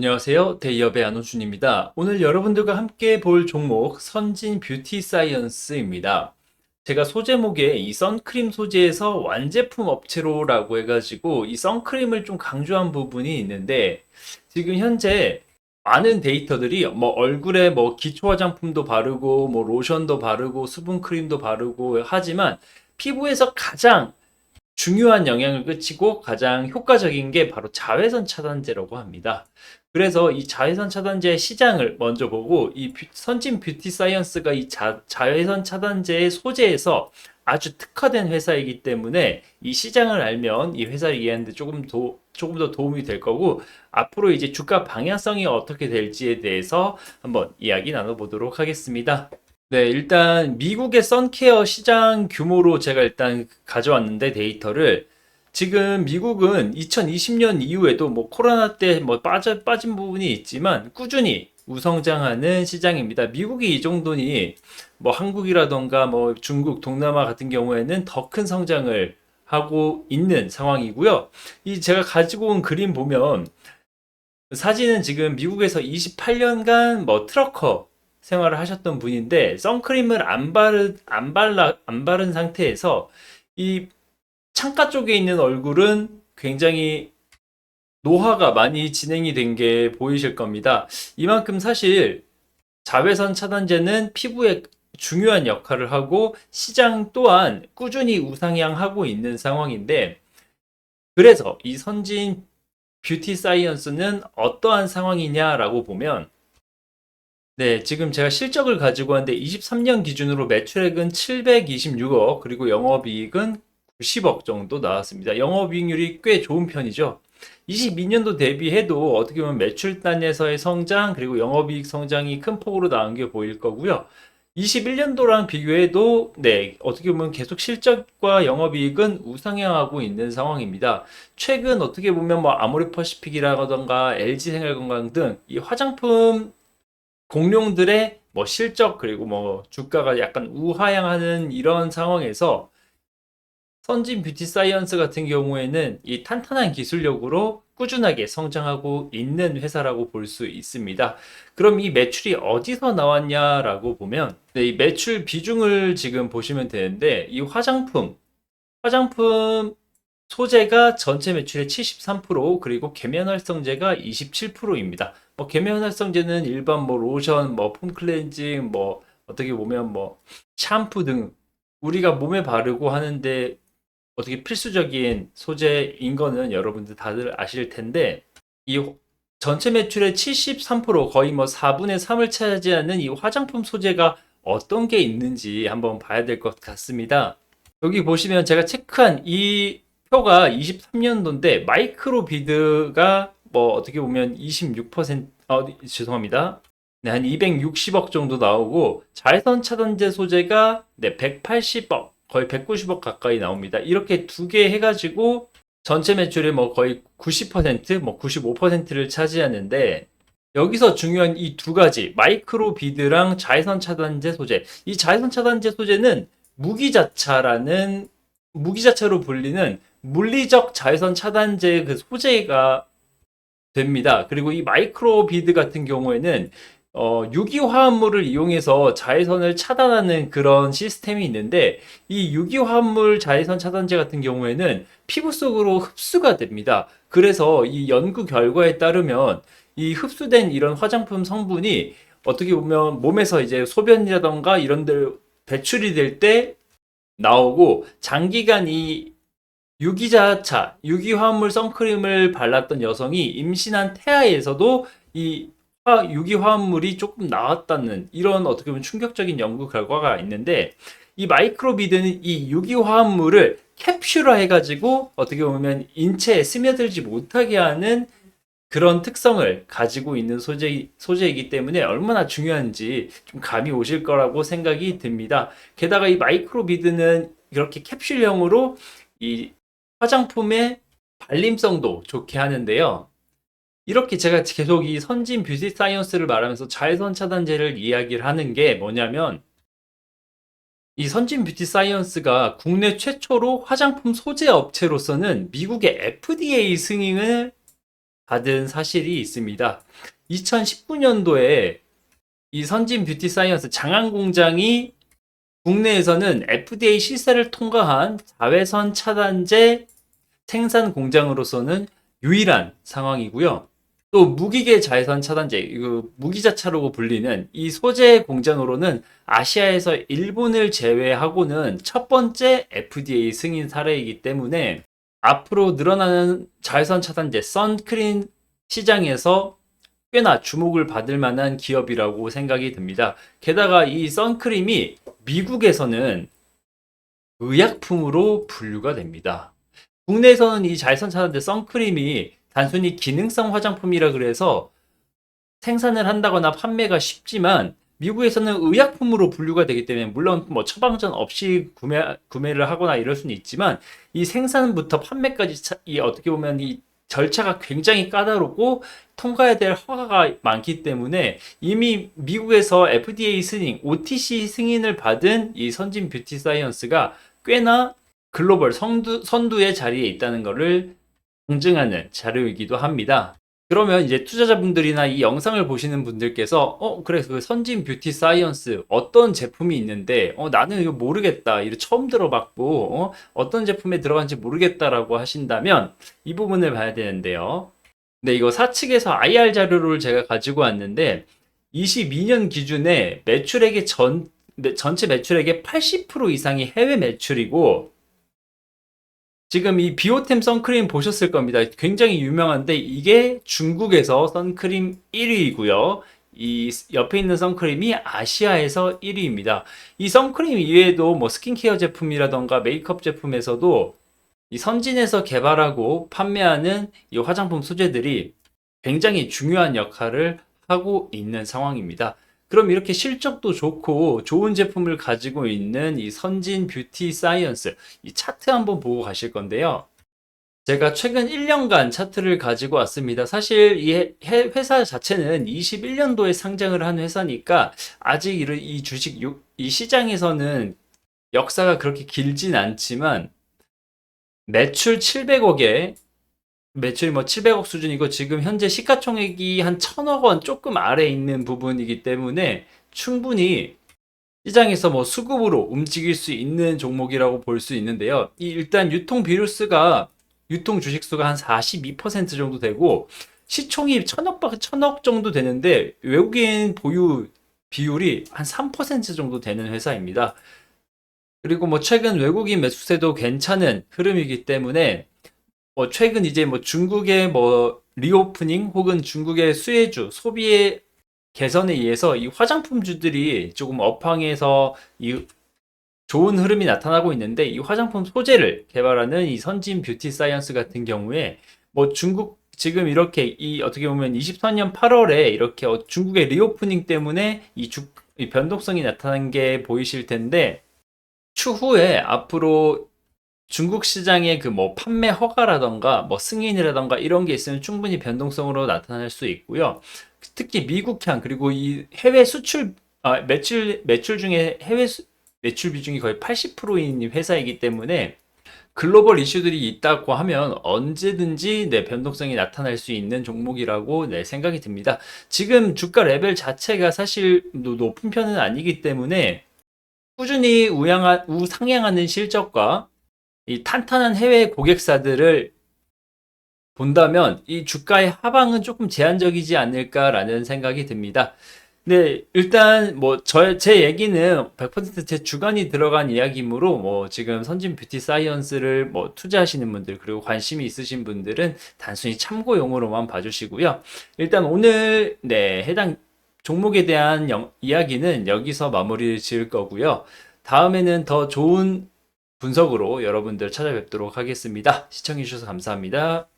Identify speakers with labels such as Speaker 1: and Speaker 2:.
Speaker 1: 안녕하세요. 대기업의 안호준입니다. 오늘 여러분들과 함께 볼 종목 선진 뷰티 사이언스입니다. 제가 소제목에 이 선크림 소재에서 완제품 업체로라고 해가지고 이 선크림을 좀 강조한 부분이 있는데 지금 현재 많은 데이터들이 뭐 얼굴에 뭐 기초 화장품도 바르고 뭐 로션도 바르고 수분크림도 바르고 하지만 피부에서 가장 중요한 영향을 끼치고 가장 효과적인 게 바로 자외선 차단제라고 합니다. 그래서 이 자외선 차단제 시장을 먼저 보고 이 선진 뷰티 사이언스가 이 자외선 차단제의 소재에서 아주 특화된 회사이기 때문에 이 시장을 알면 이 회사를 이해하는데 조금 더 도움이 될 거고 앞으로 이제 주가 방향성이 어떻게 될지에 대해서 한번 이야기 나눠보도록 하겠습니다. 네, 일단 미국의 선케어 시장 규모로 제가 일단 가져왔는데 데이터를 지금 미국은 2020년 이후에도 뭐 코로나 때 뭐 빠진 부분이 있지만 꾸준히 우성장하는 시장입니다. 미국이 이 정도니 뭐 한국이라던가 뭐 중국, 동남아 같은 경우에는 더 큰 성장을 하고 있는 상황이고요. 이 제가 가지고 온 그림 보면 사진은 지금 미국에서 28년간 뭐 트러커 생활을 하셨던 분인데 선크림을 안 바른 상태에서 이 창가 쪽에 있는 얼굴은 굉장히 노화가 많이 진행이 된 게 보이실 겁니다. 이만큼 사실 자외선 차단제는 피부에 중요한 역할을 하고 시장 또한 꾸준히 우상향하고 있는 상황인데 그래서 이 선진 뷰티 사이언스는 어떠한 상황이냐라고 보면 네, 지금 제가 실적을 가지고 왔는데 23년 기준으로 매출액은 726억 그리고 영업이익은 90억 정도 나왔습니다. 영업이익률이 꽤 좋은 편이죠. 22년도 대비해도 어떻게 보면 매출 단에서의 성장 그리고 영업이익 성장이 큰 폭으로 나온 게 보일 거고요. 21년도랑 비교해도 네, 어떻게 보면 계속 실적과 영업이익은 우상향하고 있는 상황입니다. 최근 어떻게 보면 뭐 아모레퍼시픽이라던가 LG생활건강 등 이 화장품 공룡들의 뭐 실적 그리고 뭐 주가가 약간 우하향하는 이런 상황에서 선진 뷰티 사이언스 같은 경우에는 이 탄탄한 기술력으로 꾸준하게 성장하고 있는 회사라고 볼 수 있습니다. 그럼 이 매출이 어디서 나왔냐라고 보면 네, 이 매출 비중을 지금 보시면 되는데 이 화장품 소재가 전체 매출의 73% 그리고 계면 활성제가 27%입니다. 뭐 계면 활성제는 일반 뭐 로션, 뭐 폼 클렌징, 뭐 어떻게 보면 뭐 샴푸 등 우리가 몸에 바르고 하는데 어떻게 필수적인 소재인 거는 여러분들 다들 아실 텐데 이 전체 매출의 73% 거의 뭐 4분의 3을 차지하는 이 화장품 소재가 어떤 게 있는지 한번 봐야 될 것 같습니다. 여기 보시면 제가 체크한 이 표가 23년도인데 마이크로 비드가 뭐 어떻게 보면 26% 죄송합니다. 네, 한 260억 정도 나오고 자외선 차단제 소재가 네, 180억 거의 190억 가까이 나옵니다. 이렇게 두 개 해가지고 전체 매출의 뭐 거의 90%, 뭐 95%를 차지하는데 여기서 중요한 이 두 가지 마이크로 비드랑 자외선 차단제 소재. 이 자외선 차단제 소재는 무기자차로 불리는 물리적 자외선 차단제 그 소재가 됩니다. 그리고 이 마이크로 비드 같은 경우에는 유기화합물을 이용해서 자외선을 차단하는 그런 시스템이 있는데 이 유기화합물 자외선 차단제 같은 경우에는 피부 속으로 흡수가 됩니다. 그래서 이 연구 결과에 따르면 이 흡수된 이런 화장품 성분이 어떻게 보면 몸에서 이제 소변이라던가 이런 데 배출이 될 때 나오고 장기간 이 유기화합물 선크림을 발랐던 여성이 임신한 태아에서도 이 유기화합물이 조금 나왔다는 이런 어떻게 보면 충격적인 연구 결과가 있는데 이 마이크로비드는 이 유기화합물을 캡슐화 해가지고 어떻게 보면 인체에 스며들지 못하게 하는 그런 특성을 가지고 있는 소재이기 때문에 얼마나 중요한지 좀 감이 오실 거라고 생각이 듭니다. 게다가 이 마이크로비드는 이렇게 캡슐형으로 이 화장품의 발림성도 좋게 하는데요. 이렇게 제가 계속 이 선진 뷰티 사이언스를 말하면서 자외선 차단제를 이야기를 하는 게 뭐냐면 이 선진 뷰티 사이언스가 국내 최초로 화장품 소재 업체로서는 미국의 FDA 승인을 받은 사실이 있습니다. 2019년도에 이 선진 뷰티 사이언스 장안 공장이 국내에서는 FDA 실사를 통과한 자외선 차단제 생산 공장으로서는 유일한 상황이고요. 또 무기계 자외선 차단제, 무기자차로 불리는 이 소재 공장으로는 아시아에서 일본을 제외하고는 첫 번째 FDA 승인 사례이기 때문에 앞으로 늘어나는 자외선 차단제 선크림 시장에서 꽤나 주목을 받을 만한 기업이라고 생각이 듭니다. 게다가 이 선크림이 미국에서는 의약품으로 분류가 됩니다. 국내에서는 이 자외선 차단제 선크림이 단순히 기능성 화장품이라 그래서 생산을 한다거나 판매가 쉽지만 미국에서는 의약품으로 분류가 되기 때문에 물론 뭐 처방전 없이 구매를 하거나 이럴 수는 있지만 이 생산부터 판매까지 이 어떻게 보면 이 절차가 굉장히 까다롭고 통과해야 될 허가가 많기 때문에 이미 미국에서 FDA 승인, OTC 승인을 받은 이 선진 뷰티 사이언스가 꽤나 글로벌 선두의 자리에 있다는 것을 상증하는 자료이기도 합니다. 그러면 이제 투자자분들이나 이 영상을 보시는 분들께서 그래 그 선진 뷰티 사이언스 어떤 제품이 있는데 나는 이거 모르겠다 이거 처음 들어봤고 어떤 제품에 들어간지 모르겠다라고 하신다면 이 부분을 봐야 되는데요. 네, 이거 사측에서 IR 자료를 제가 가지고 왔는데 22년 기준에 매출액의 전체 매출액의 80% 이상이 해외 매출이고 지금 이 비오템 선크림 보셨을 겁니다. 굉장히 유명한데 이게 중국에서 선크림 1위이고요. 이 옆에 있는 선크림이 아시아에서 1위입니다. 이 선크림 이외에도 뭐 스킨케어 제품이라던가 메이크업 제품에서도 이 선진에서 개발하고 판매하는 이 화장품 소재들이 굉장히 중요한 역할을 하고 있는 상황입니다. 그럼 이렇게 실적도 좋고 좋은 제품을 가지고 있는 이 선진 뷰티 사이언스 이 차트 한번 보고 가실 건데요. 제가 최근 1년간 차트를 가지고 왔습니다. 사실 이 회사 자체는 21년도에 상장을 한 회사니까 아직 이 주식 이 시장에서는 역사가 그렇게 길진 않지만 매출 700억에 매출이 뭐 700억 수준이고 지금 현재 시가총액이 한 1000억 원 조금 아래에 있는 부분이기 때문에 충분히 시장에서 뭐 수급으로 움직일 수 있는 종목이라고 볼 수 있는데요. 일단 유통 비율수가 유통 주식수가 한 42% 정도 되고 시총이 1000억 정도 되는데 외국인 보유 비율이 한 3% 정도 되는 회사입니다. 그리고 뭐 최근 외국인 매수세도 괜찮은 흐름이기 때문에 최근 이제 뭐 중국의 뭐 리오프닝 혹은 중국의 수혜주 소비의 개선에 의해서 이 화장품주들이 조금 업황에서 이 좋은 흐름이 나타나고 있는데 이 화장품 소재를 개발하는 이 선진 뷰티 사이언스 같은 경우에 뭐 중국 지금 이렇게 이 어떻게 보면 24년 8월에 이렇게 중국의 리오프닝 때문에 이 변동성이 나타난 게 보이실 텐데 추후에 앞으로 중국 시장의 그 뭐 판매 허가라던가 뭐 승인이라던가 이런 게 있으면 충분히 변동성으로 나타날 수 있고요. 특히 미국향 그리고 이 해외 수출 매출 중에 매출 비중이 거의 80%인 회사이기 때문에 글로벌 이슈들이 있다고 하면 언제든지 변동성이 나타날 수 있는 종목이라고 생각이 듭니다. 지금 주가 레벨 자체가 사실 높은 편은 아니기 때문에 꾸준히 우상향하는 실적과 이 탄탄한 해외 고객사들을 본다면 이 주가의 하방은 조금 제한적이지 않을까라는 생각이 듭니다. 네, 일단 뭐 제 얘기는 100%제 주관이 들어간 이야기이므로 뭐 지금 선진 뷰티 사이언스를 뭐 투자하시는 분들 그리고 관심이 있으신 분들은 단순히 참고용으로만 봐주시고요. 일단 오늘 해당 종목에 대한 이야기는 여기서 마무리를 지을 거고요. 다음에는 더 좋은 분석으로 여러분들 찾아뵙도록 하겠습니다. 시청해주셔서 감사합니다.